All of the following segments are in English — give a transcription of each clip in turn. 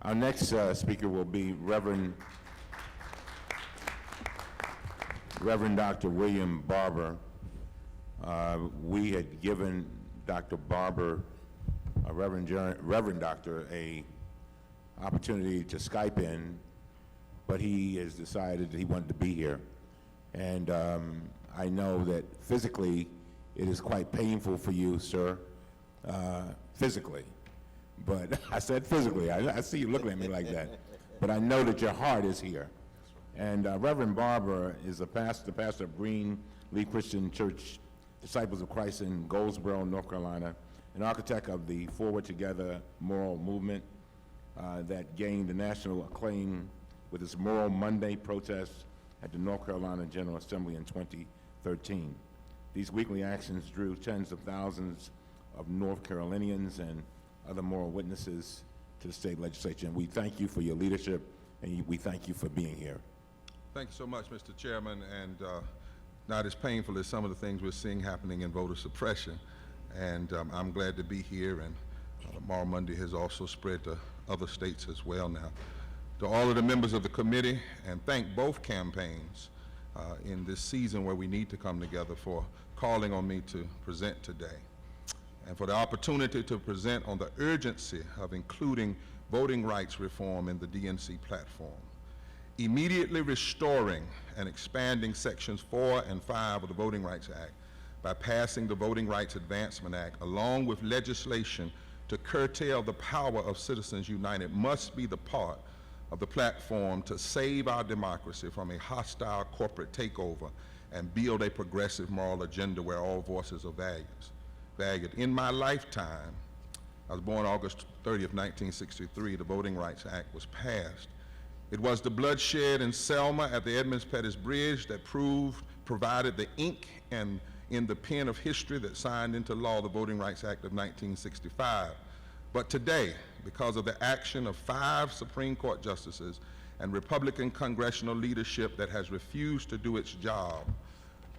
Our next speaker will be Reverend Dr. William Barber. We had given Dr. Barber, Reverend Doctor, a opportunity to Skype in, but he has decided that he wanted to be here. And I know that physically it is quite painful for you, sir, physically. But I said physically. I see you looking at me like that. But I know that your heart is here. And Reverend Barber is a pastor of Greenleaf Christian Church, Disciples of Christ in Goldsboro, North Carolina, an architect of the Forward Together moral movement that gained national acclaim with its Moral Monday protests at the North Carolina General Assembly in 2013. These weekly actions drew tens of thousands of North Carolinians and other moral witnesses to the state legislature. And we thank you for your leadership, and we thank you for being here. Thank you so much, Mr. Chairman, and not as painful as some of the things we're seeing happening in voter suppression. And I'm glad to be here, and Moral Monday has also spread to other states as well now. To all of the members of the committee, and thank both campaigns in this season where we need to come together, for calling on me to present today, and for the opportunity to present on the urgency of including voting rights reform in the DNC platform. Immediately restoring and expanding sections 4 and 5 of the Voting Rights Act by passing the Voting Rights Advancement Act, along with legislation to curtail the power of Citizens United, must be the part of the platform to save our democracy from a hostile corporate takeover and build a progressive moral agenda where all voices are valued. In my lifetime, I was born August 30th, 1963, the Voting Rights Act was passed. It was the bloodshed in Selma at the Edmonds-Pettus Bridge that provided the ink and in the pen of history that signed into law the Voting Rights Act of 1965. But today, because of the action of 5 Supreme Court justices and Republican congressional leadership that has refused to do its job,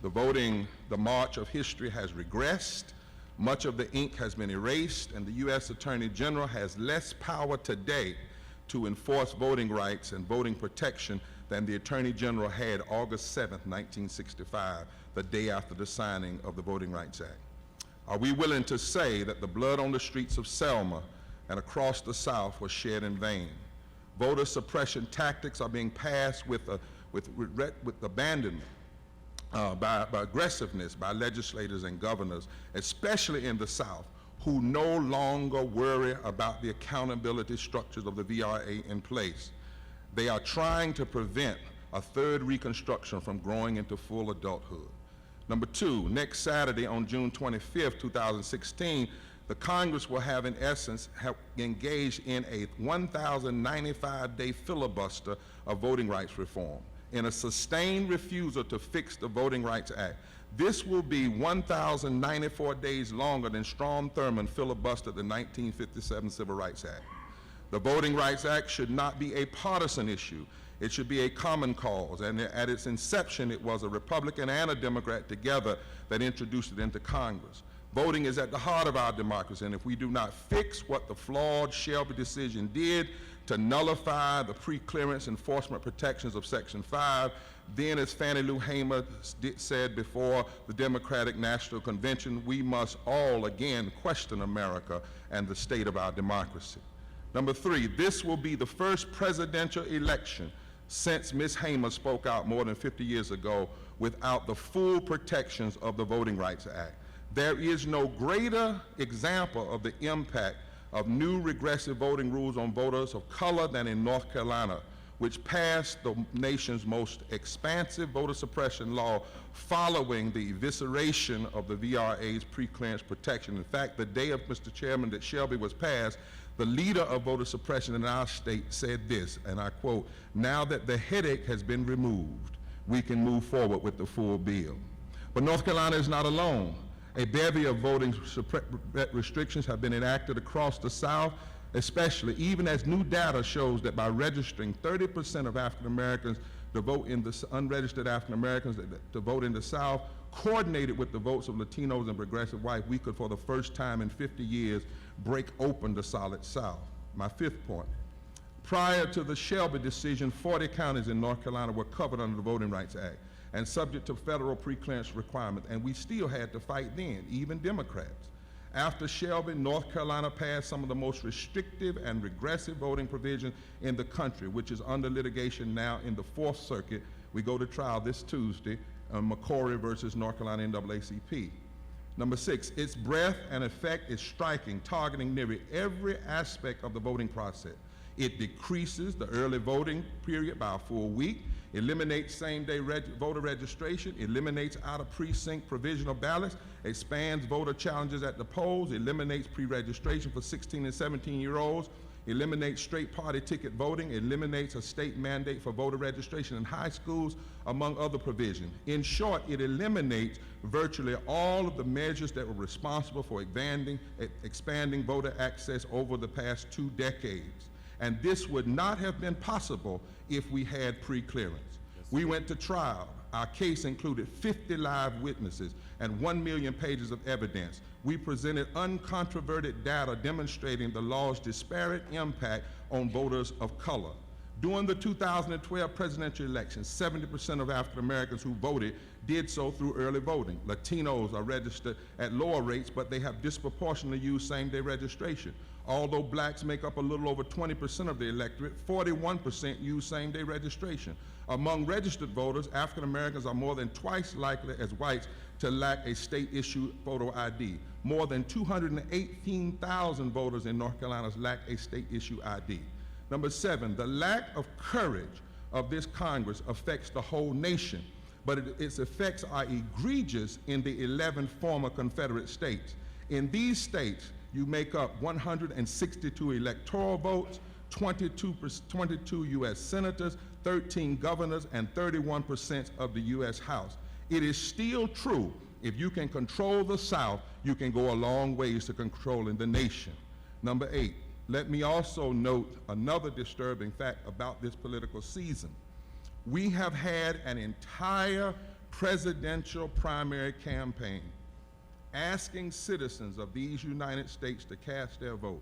the march of history has regressed, much of the ink has been erased, and the U.S. Attorney General has less power today to enforce voting rights and voting protection than the Attorney General had August 7th, 1965, the day after the signing of the Voting Rights Act. Are we willing to say that the blood on the streets of Selma and across the South was shed in vain? Voter suppression tactics are being passed with abandonment, by aggressiveness by legislators and governors, especially in the South, who no longer worry about the accountability structures of the VRA in place. They are trying to prevent a third Reconstruction from growing into full adulthood. Number 2, next Saturday on June 25th, 2016, the Congress will have, in essence, engaged in a 1,095-day filibuster of voting rights reform in a sustained refusal to fix the Voting Rights Act. This will be 1,094 days longer than Strom Thurmond filibustered the 1957 Civil Rights Act. The Voting Rights Act should not be a partisan issue. It should be a common cause, and at its inception, it was a Republican and a Democrat together that introduced it into Congress. Voting is at the heart of our democracy, and if we do not fix what the flawed Shelby decision did to nullify the pre-clearance enforcement protections of Section 5, then, as Fannie Lou Hamer said before the Democratic National Convention, we must all again question America and the state of our democracy. Number 3, this will be the first presidential election since Ms. Hamer spoke out more than 50 years ago without the full protections of the Voting Rights Act. There is no greater example of the impact of new regressive voting rules on voters of color than in North Carolina, which passed the nation's most expansive voter suppression law following the evisceration of the VRA's pre-clearance protection. In fact, the day of, Mr. Chairman, that Shelby was passed, the leader of voter suppression in our state said this, and I quote, "Now that the headache has been removed, we can move forward with the full bill." But North Carolina is not alone. A bevy of voting restrictions have been enacted across the South, especially even as new data shows that by registering 30% of African Americans to vote in the unregistered African Americans to vote in the South, coordinated with the votes of Latinos and progressive whites, we could, for the first time in 50 years, break open the solid South. My 5th point, Prior to the Shelby decision, 40 counties in North Carolina were covered under the Voting Rights Act and subject to federal preclearance requirements, and we still had to fight then, even Democrats. After Shelby, North Carolina passed some of the most restrictive and regressive voting provisions in the country, which is under litigation now in the Fourth Circuit. We go to trial this Tuesday, McCory versus North Carolina NAACP. Number 6, its breadth and effect is striking, targeting nearly every aspect of the voting process. It decreases the early voting period by a full week, eliminates same-day voter registration, eliminates out-of-precinct provisional ballots, expands voter challenges at the polls, eliminates pre-registration for 16 and 17-year-olds, eliminates straight party ticket voting, eliminates a state mandate for voter registration in high schools, among other provisions. In short, it eliminates virtually all of the measures that were responsible for expanding voter access over the past 2 decades. And this would not have been possible if we had pre-clearance. We went to trial. Our case included 50 live witnesses and 1 million pages of evidence. We presented uncontroverted data demonstrating the law's disparate impact on voters of color. During the 2012 presidential election, 70% of African Americans who voted did so through early voting. Latinos are registered at lower rates, but they have disproportionately used same-day registration. Although blacks make up a little over 20% of the electorate, 41% use same-day registration. Among registered voters, African Americans are more than twice likely as whites to lack a state-issued photo ID. More than 218,000 voters in North Carolina lack a state-issued ID. Number 7, the lack of courage of this Congress affects the whole nation, but its effects are egregious in the 11 former Confederate states. In these states, you make up 162 electoral votes, 22 U.S. senators, 13 governors, and 31% of the U.S. House. It is still true, if you can control the South, you can go a long ways to controlling the nation. Number 8, let me also note another disturbing fact about this political season. We have had an entire presidential primary campaign asking citizens of these United States to cast their vote,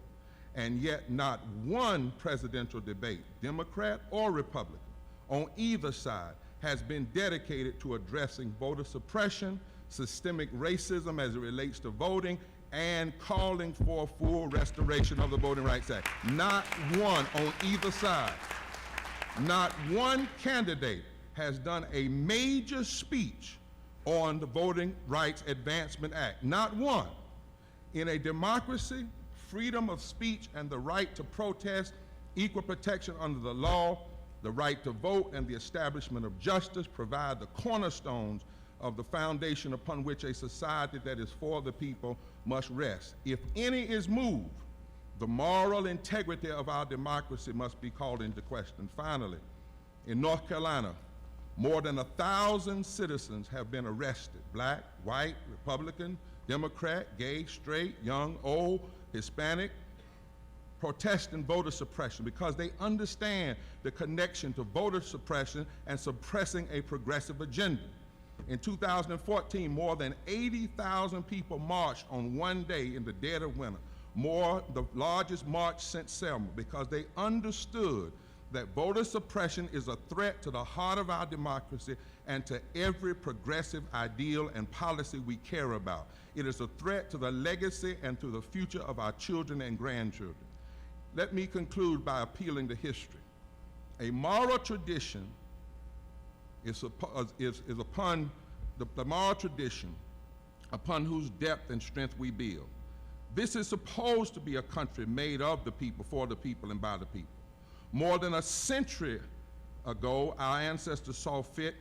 and yet not one presidential debate, Democrat or Republican, on either side has been dedicated to addressing voter suppression, systemic racism as it relates to voting, and calling for full restoration of the Voting Rights Act. Not one on either side. Not one candidate has done a major speech on the Voting Rights Advancement Act. Not one. In a democracy, freedom of speech and the right to protest, equal protection under the law, the right to vote, and the establishment of justice provide the cornerstones of the foundation upon which a society that is for the people must rest. If any is moved, the moral integrity of our democracy must be called into question. Finally, in North Carolina, more than 1,000 citizens have been arrested, black, white, Republican, Democrat, gay, straight, young, old, Hispanic, protesting voter suppression because they understand the connection to voter suppression and suppressing a progressive agenda. In 2014, more than 80,000 people marched on one day in the dead of winter, the largest march since Selma, because they understood that voter suppression is a threat to the heart of our democracy and to every progressive ideal and policy we care about. It is a threat to the legacy and to the future of our children and grandchildren. Let me conclude by appealing to history. A moral tradition is upon the moral tradition upon whose depth and strength we build. This is supposed to be a country made of the people, for the people, and by the people. More than a century ago, our ancestors saw fit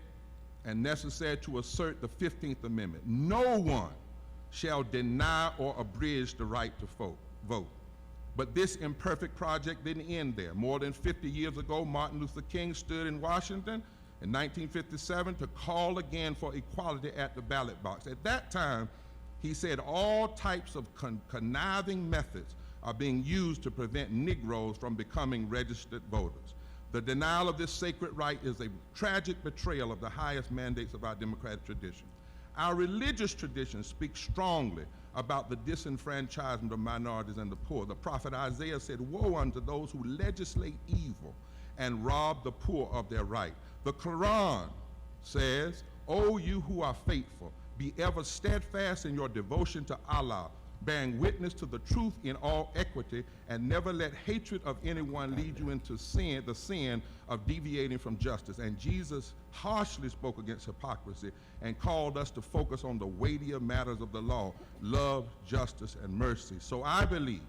and necessary to assert the 15th Amendment. No one shall deny or abridge the right to vote. But this imperfect project didn't end there. More than 50 years ago, Martin Luther King stood in Washington in 1957 to call again for equality at the ballot box. At that time, he said all types of conniving methods are being used to prevent Negroes from becoming registered voters. The denial of this sacred right is a tragic betrayal of the highest mandates of our democratic tradition. Our religious tradition speaks strongly about the disenfranchisement of minorities and the poor. The prophet Isaiah said, "Woe unto those who legislate evil and rob the poor of their right." The Quran says, "O you who are faithful, be ever steadfast in your devotion to Allah, bearing witness to the truth in all equity, and never let hatred of anyone lead you into sin, the sin of deviating from justice." And Jesus harshly spoke against hypocrisy and called us to focus on the weightier matters of the law: love, justice, and mercy. So I believe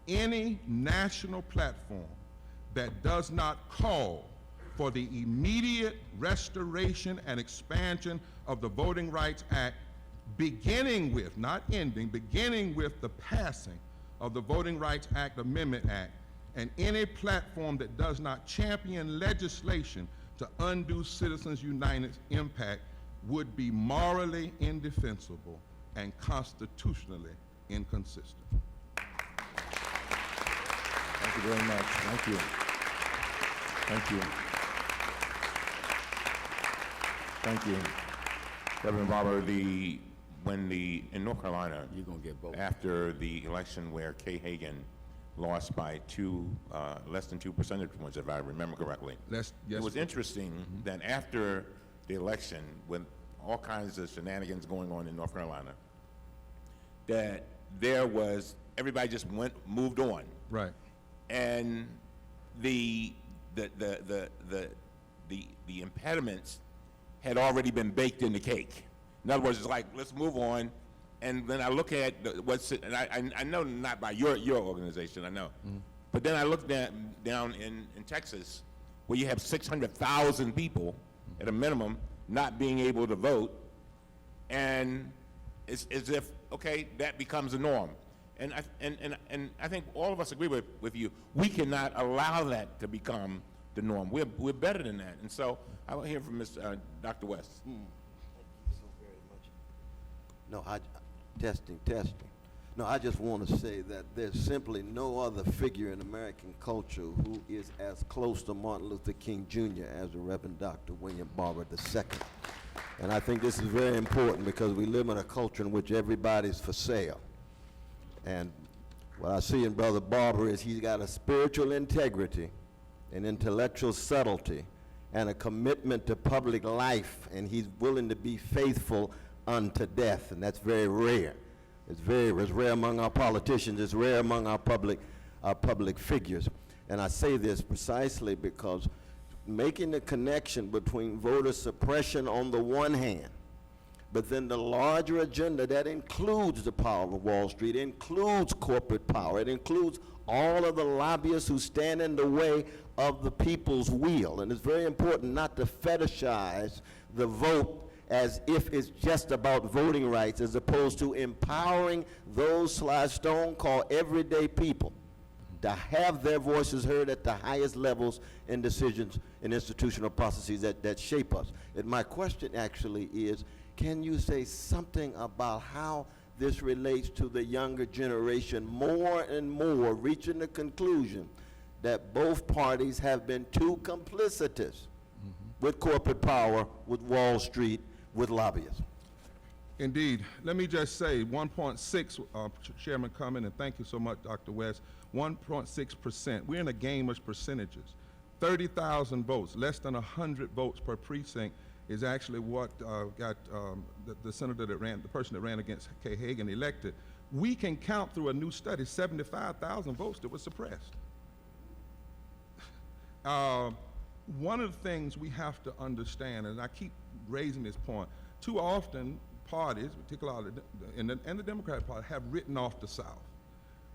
any national platform that does not call for the immediate restoration and expansion of the Voting Rights Act, beginning with, not ending, beginning with the passing of the Voting Rights Act Amendment Act, and any platform that does not champion legislation to undo Citizens United's impact would be morally indefensible and constitutionally inconsistent. Thank you very much. Thank you. Thank you. Thank you. Reverend Barber, in North Carolina, You're gonna get both. after the election where Kay Hagan lost by less than 2 percentage points, if I remember correctly. Yes, It was interesting that after the election, with all kinds of shenanigans going on in North Carolina, that everybody just moved on. Right. And the impediments had already been baked in the cake. In other words, it's like, let's move on. And then I look at and I know not by your organization, I know. But then I look down in Texas, where you have 600,000 people at a minimum not being able to vote, and it's as if, okay, that becomes the norm. And I think all of us agree with you. We cannot allow that to become the norm. We're better than that. And so I want to hear from Dr. West. Thank you so very much. No, testing. No, I just want to say that there's simply no other figure in American culture who is as close to Martin Luther King Jr. as the Reverend Dr. William Barber II. And I think this is very important because we live in a culture in which everybody's for sale. And what I see in Brother Barber is he's got a spiritual integrity, an intellectual subtlety, and a commitment to public life, and he's willing to be faithful unto death, and that's very rare. It's rare among our politicians. It's rare among our public figures. And I say this precisely because making the connection between voter suppression on the one hand, but then the larger agenda that includes the power of Wall Street, includes corporate power, it includes all of the lobbyists who stand in the way of the people's will. And it's very important not to fetishize the vote as if it's just about voting rights, as opposed to empowering those so-called everyday people to have their voices heard at the highest levels in decisions and institutional processes that shape us. And my question actually is, can you say something about how this relates to the younger generation more and more reaching the conclusion that both parties have been too complicitous with corporate power, with Wall Street, with lobbyists? Indeed. Let me just say 1.6, Chairman Cummings, and thank you so much, Dr. West, 1.6%. We're in a game of percentages. 30,000 votes, less than 100 votes per precinct is actually what got the senator that ran, the person that ran against Kay Hagan elected. We can count through a new study 75,000 votes that were suppressed. One of the things we have to understand, and I keep raising this point, too often parties, particularly and the Democratic Party, have written off the South.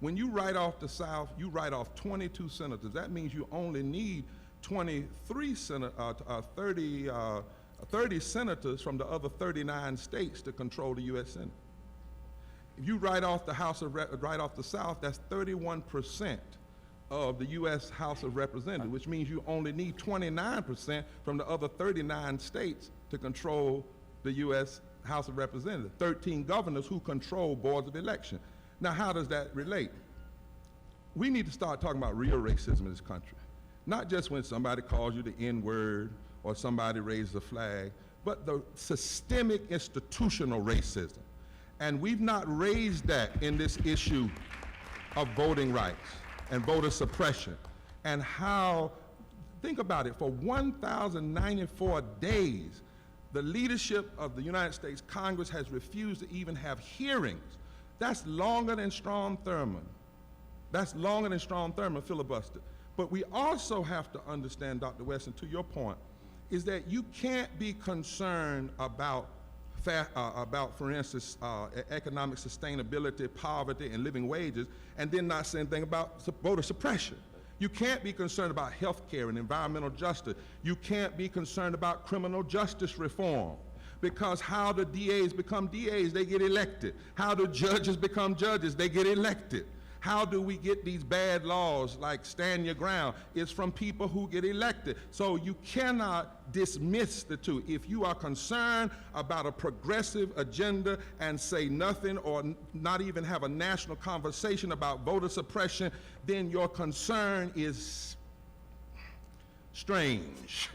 When you write off the South, you write off 22 senators. That means you only need 30 senators from the other 39 states to control the U.S. Senate. If you write off the South, that's 31% of the U.S. House of Representatives, which means you only need 29% from the other 39 states to control the U.S. House of Representatives, 13 governors who control boards of election. Now, how does that relate? We need to start talking about real racism in this country, not just when somebody calls you the N-word or somebody raises a flag, but the systemic institutional racism. And we've not raised that in this issue of voting rights and voter suppression. And how, think about it, for 1,094 days, the leadership of the United States Congress has refused to even have hearings. That's longer than Strom Thurmond. That's longer than Strom Thurmond filibustered. But we also have to understand, Dr. Weston, to your point, is that you can't be concerned about, for instance, economic sustainability, poverty, and living wages, and then not say anything about voter suppression. You can't be concerned about health care and environmental justice. You can't be concerned about criminal justice reform. Because how do DAs become DAs? They get elected. How do judges become judges? They get elected. How do we get these bad laws like stand your ground? It's from people who get elected. So you cannot dismiss the two. If you are concerned about a progressive agenda and say nothing or not even have a national conversation about voter suppression, then your concern is strange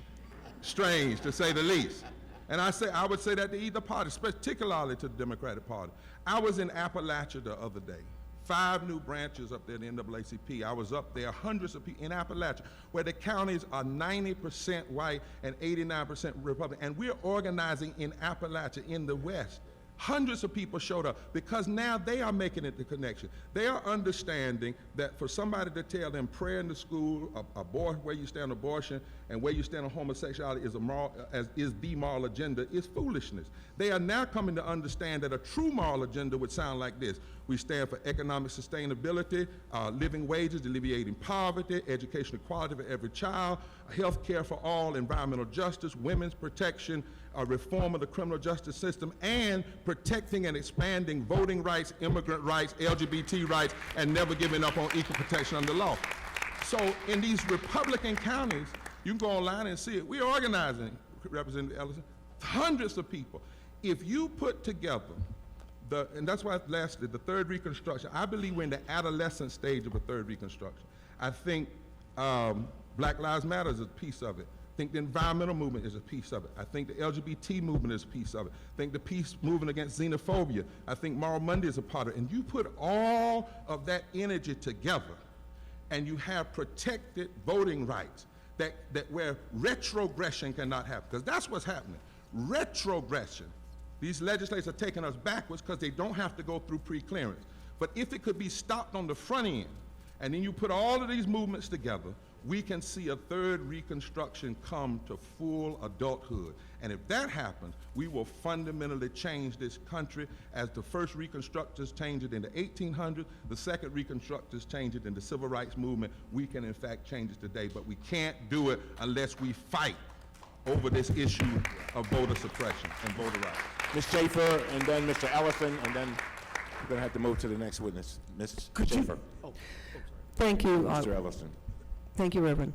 to say the least. And I would say that to either party, particularly to the Democratic Party. I was in Appalachia the other day. 5 new branches up there in the NAACP. I was up there, hundreds of people in Appalachia, where the counties are 90% white and 89% Republican. And we're organizing in Appalachia, in the West. Hundreds of people showed up because now they are making it the connection. They are understanding that for somebody to tell them prayer in the school, where you stand on abortion, and where you stand on homosexuality is the moral agenda is foolishness. They are now coming to understand that a true moral agenda would sound like this. We stand for economic sustainability, living wages, alleviating poverty, education equality for every child, health care for all, environmental justice, women's protection, reform of the criminal justice system, and protecting and expanding voting rights, immigrant rights, LGBT rights, and never giving up on equal protection under law. So in these Republican counties, you can go online and see it. We're organizing, Representative Ellison, hundreds of people. If you put together and that's why lastly, the third Reconstruction, I believe we're in the adolescent stage of a third Reconstruction. I think Black Lives Matter is a piece of it. I think the environmental movement is a piece of it. I think the LGBT movement is a piece of it. I think the peace movement against xenophobia. I think Moral Monday is a part of it. And you put all of that energy together and you have protected voting rights that where retrogression cannot happen, because that's what's happening. Retrogression. These legislators are taking us backwards because they don't have to go through pre-clearance. But if it could be stopped on the front end, and then you put all of these movements together, we can see a third Reconstruction come to full adulthood. And if that happens, we will fundamentally change this country as the first Reconstructors changed it in the 1800s, the second Reconstructors changed it in the Civil Rights Movement. We can in fact change it today, but we can't do it unless we fight over this issue of voter suppression and voter rights. Ms. Schaefer, and then Mr. Ellison, and then we're going to have to move to the next witness. Ms. Schaefer. Thank you. Mr. Ellison. Thank you, Reverend.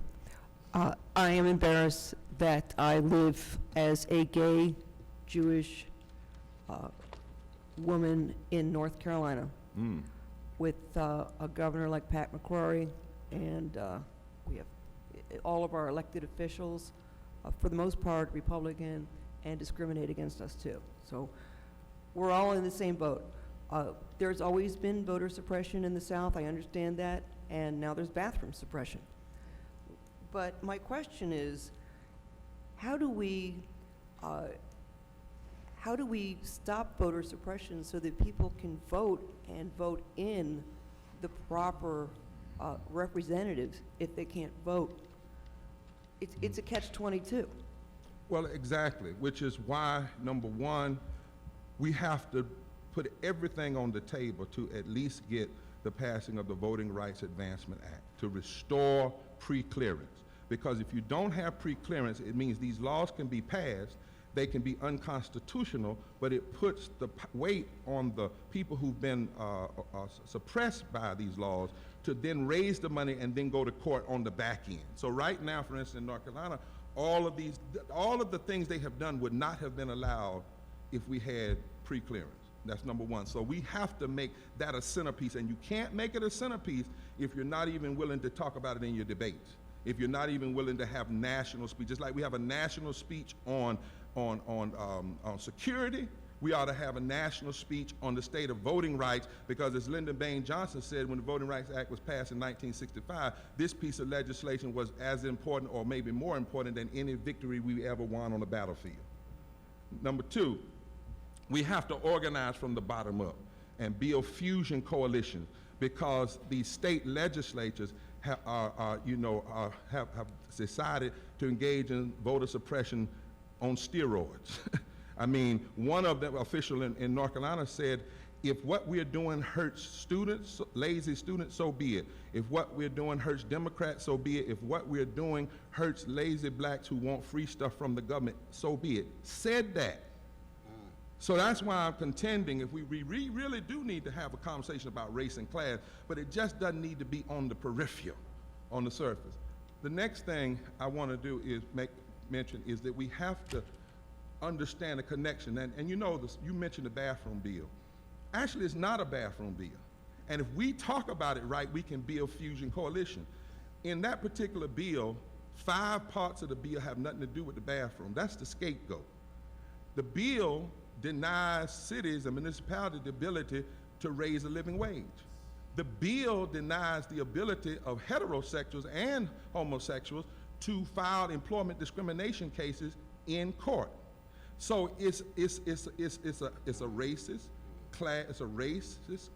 I am embarrassed that I live as a gay Jewish woman in North Carolina with a governor like Pat McCrory, and we have all of our elected officials, for the most part, Republican, and discriminate against us too. So we're all in the same boat. There's always been voter suppression in the South, I understand that, and now there's bathroom suppression. But my question is, how do we stop voter suppression so that people can vote and vote in the proper representatives if they can't vote? It's a catch-22. Well, exactly, which is why, number one, we have to put everything on the table to at least get the passing of the Voting Rights Advancement Act, to restore pre-clearance. Because if you don't have pre-clearance, it means these laws can be passed, they can be unconstitutional, but it puts the weight on the people who've been suppressed by these laws to then raise the money and then go to court on the back end. So right now, for instance, in North Carolina, all of the things they have done would not have been allowed if we had pre-clearance. That's number one. So we have to make that a centerpiece, and you can't make it a centerpiece if you're not even willing to talk about it in your debates. If you're not even willing to have national speeches, like we have a national speech on security, we ought to have a national speech on the state of voting rights, because as Lyndon Baines Johnson said when the Voting Rights Act was passed in 1965, this piece of legislation was as important or maybe more important than any victory we ever won on the battlefield. Number two, we have to organize from the bottom up and build fusion coalitions, because these state legislatures have decided to engage in voter suppression on steroids. I mean, one of the officials in North Carolina said, if what we're doing hurts students, lazy students, so be it. If what we're doing hurts Democrats, so be it. If what we're doing hurts lazy blacks who want free stuff from the government, so be it. Said that. So that's why I'm contending if we really do need to have a conversation about race and class, but it just doesn't need to be on the peripheral, on the surface. The next thing I want to do is mention is that we have to understand the connection. And you know this, you mentioned the bathroom bill. Actually, it's not a bathroom bill. And if we talk about it right, we can build fusion coalition. In that particular bill, 5 parts of the bill have nothing to do with the bathroom. That's the scapegoat. The bill denies cities and municipalities the ability to raise a living wage. The bill denies the ability of heterosexuals and homosexuals to file employment discrimination cases in court. So it's a racist,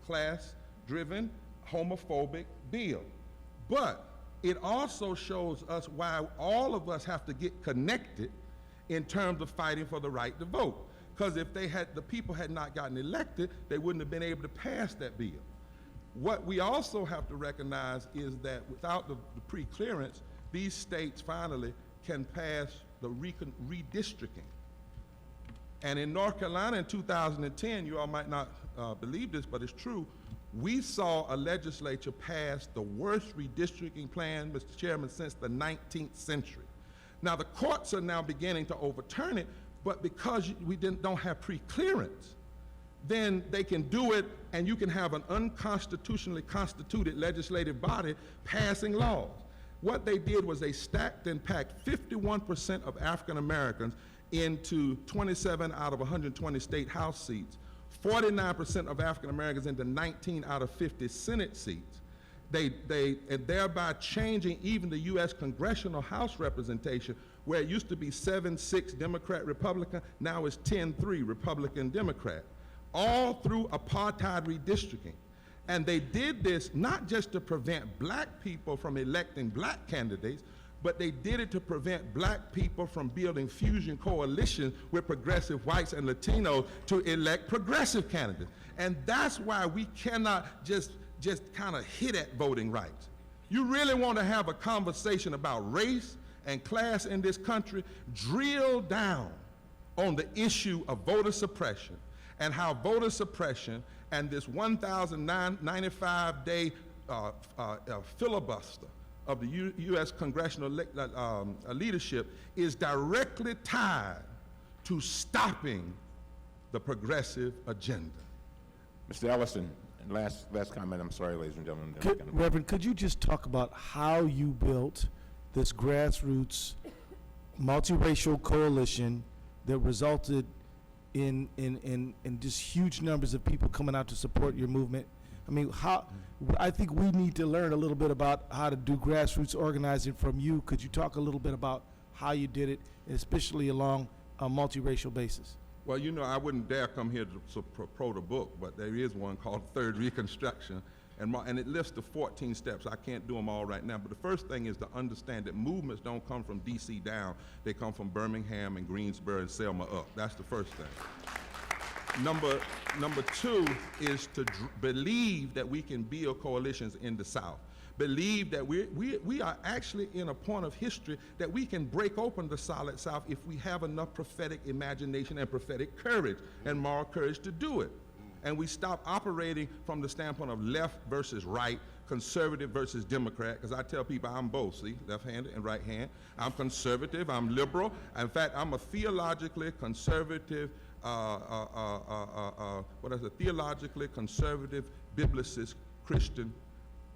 class-driven, homophobic bill. But it also shows us why all of us have to get connected in terms of fighting for the right to vote. Because if the people had not gotten elected, they wouldn't have been able to pass that bill. What we also have to recognize is that without the pre-clearance, these states finally can pass the redistricting. And in North Carolina in 2010, you all might not believe this, but it's true, we saw a legislature pass the worst redistricting plan, Mr. Chairman, since the 19th century. Now the courts are now beginning to overturn it, but because we don't have pre-clearance, then they can do it, and you can have an unconstitutionally constituted legislative body passing laws. What they did was they stacked and packed 51% of African Americans into 27 out of 120 state House seats, 49% of African Americans into 19 out of 50 Senate seats. And thereby changing even the U.S. congressional House representation, where it used to be 7-6 Democrat Republican, now it's 10-3 Republican Democrat, all through apartheid redistricting. And they did this not just to prevent black people from electing black candidates, but they did it to prevent black people from building fusion coalitions with progressive whites and Latinos to elect progressive candidates. And that's why we cannot just kind of hit at voting rights. You really want to have a conversation about race and class in this country, drill down on the issue of voter suppression and how voter suppression and this 1,095-day filibuster of the U.S. congressional leadership is directly tied to stopping the progressive agenda. Mr. Ellison, last comment. I'm sorry, ladies and gentlemen. Reverend, could you just talk about how you built this grassroots multiracial coalition that resulted in just huge numbers of people coming out to support your movement? I mean, I think we need to learn a little bit about how to do grassroots organizing from you. Could you talk a little bit about how you did it, especially along a multiracial basis? Well, you know, I wouldn't dare come here to pro the book, but there is one called Third Reconstruction, and it lists the 14 steps. I can't do them all right now, but the first thing is to understand that movements don't come from D.C. down. They come from Birmingham and Greensboro and Selma up. That's the first thing. Number two is to believe that we can build coalitions in the South. Believe that we are actually in a point of history that we can break open the solid South if we have enough prophetic imagination and prophetic courage and moral courage to do it. And we stop operating from the standpoint of left versus right, conservative versus Democrat, because I tell people I'm both, see, left-handed and right-handed. I'm conservative, I'm liberal. In fact, I'm a theologically conservative, theologically conservative, biblicist, Christian,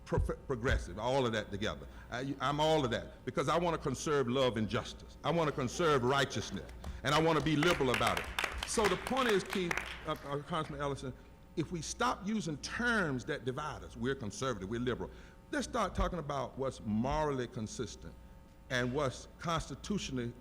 progressive, all of that together. I'm all of that because I want to conserve love and justice. I want to conserve righteousness, and I want to be liberal about it. So the point is, Keith, Congressman Ellison, if we stop using terms that divide us, we're conservative, we're liberal, let's start talking about what's morally consistent and what's constitutionally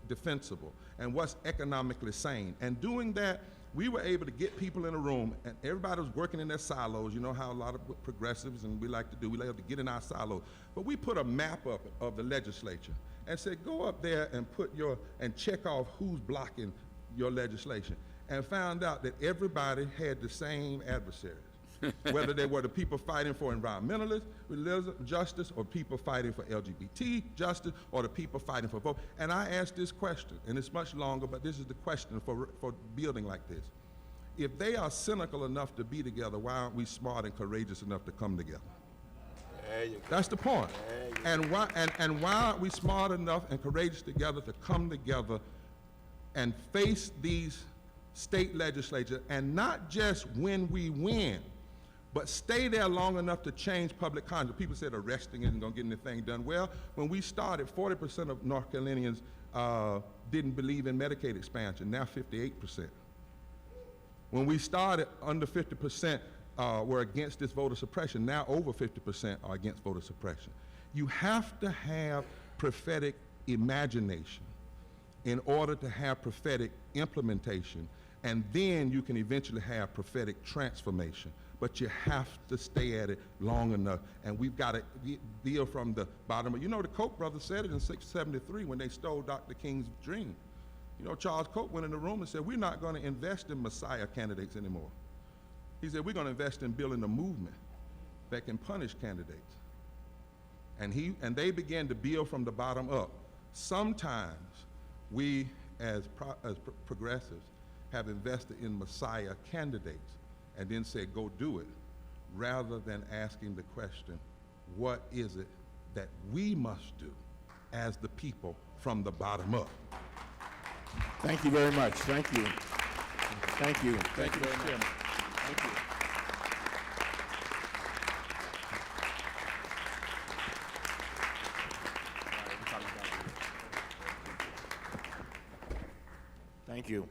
defensible and what's economically sane. And doing that, we were able to get people in a room, and everybody was working in their silos. You know how a lot of progressives, and we like to do, we like to get in our silos. But we put a map up of the legislature and said, go up there and and check off who's blocking your legislation, and found out that everybody had the same adversaries. Whether they were the people fighting for environmentalist, religious justice, or people fighting for LGBT justice, or the people fighting for vote. And I asked this question, and it's much longer, but this is the question for building like this. If they are cynical enough to be together, why aren't we smart and courageous enough to come together? There you go. That's the point. And why aren't we smart enough and courageous together to come together and face these state legislatures, and not just when we win, but stay there long enough to change public conduct. People said arresting isn't going to get anything done. Well, when we started, 40% of North Carolinians didn't believe in Medicaid expansion, now 58%. When we started, under 50% were against this voter suppression, now over 50% are against voter suppression. You have to have prophetic imagination in order to have prophetic implementation, and then you can eventually have prophetic transformation. But you have to stay at it long enough, and we've got to deal from the bottom. You know, the Koch brothers said it in 673 when they stole Dr. King's dream. You know, Charles Koch went in the room and said, we're not going to invest in Messiah candidates anymore. He said, we're going to invest in building a movement that can punish candidates. And they began to build from the bottom up. Sometimes we, as progressives, have invested in Messiah candidates and then said, go do it, rather than asking the question, what is it that we must do as the people from the bottom up? Thank you very much. Thank you. Thank you. Thank you very much. Thank you. Thank you.